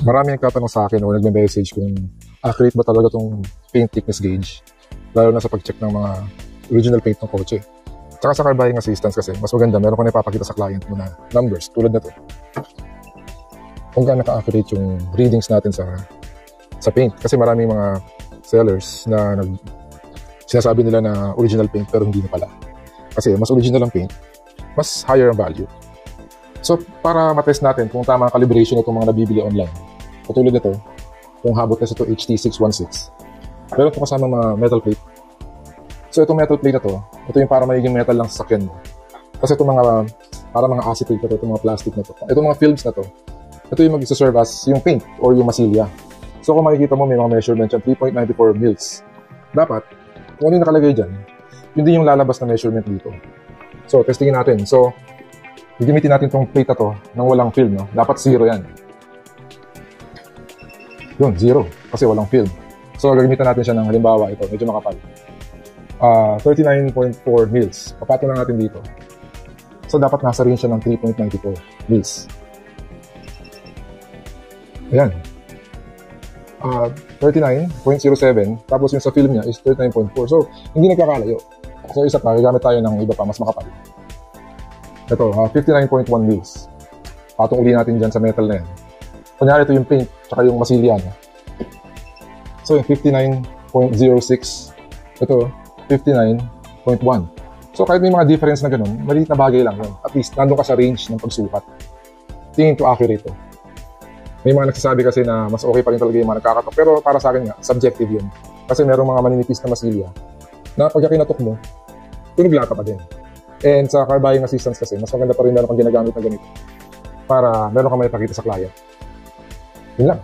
Marami nagtatanong sa akin o nagme-message kung accurate ba talaga itong paint thickness gauge, lalo na sa pag-check ng mga original paint ng kotse. Tsaka sa car buying assistance kasi, mas maganda, meron ko na ipapakita sa client mo na numbers, tulad na to. Kung gaano ka-accurate yung readings natin sa paint. Kasi maraming mga sellers na sinasabi nila na original paint pero hindi na pala. Kasi mas original ang paint, mas higher ang value. So, para matest natin kung tama ang calibration na itong mga nabibili online, katulad nito, kung habot test ito HT616. Pero ito kasama mga metal plate. So, itong metal plate na ito yung para magiging metal lang sa sakyan mo. Kasi itong mga, para mga acetate na itong mga plastic na itong mga films na ito yung mag-serve as yung paint or yung masilya. So, kung makikita mo, may mga measurement yan, 3.94 mils. Dapat, kung ano yung nakalagay dyan, yun din yung lalabas na measurement dito. So, testingin natin. So, gagamitin natin itong plate na to nang walang film, no? Dapat 0 yan. Yun, 0. Kasi walang film. So, gagamitin natin siya ng halimbawa, ito, medyo makapal. 39.4 mils. Papatong lang natin dito. So, dapat nasa range siya ng 3.94 mils. Ayan. 39.07. Tapos yung sa film niya is 39.4. So, hindi nagkakalayo. So, isa pa, gagamit tayo ng iba pa, mas makapal. Ito, 59.1 mils. Patong uli natin dyan sa metal na yan. Kunyari, ito yung paint, tsaka yung masilya niya. So, yung 59.06. Ito, 59.1. So, kahit may mga difference na ganun, maliit na bagay lang yun. At least, nandun ka sa range ng pagsukat. Tingin to accurate to. May mga nagsasabi kasi na mas okay pa rin talaga yung mga nagkakatok. Pero para sa akin nga, subjective yun. Kasi merong mga maninipis na masilya na pagka kinatok mo, tunog lata pa din. And sa car buying assistance kasi, mas maganda pa rin meron kang ginagamit na ganito para meron kang may pakita sa client. Yun lang.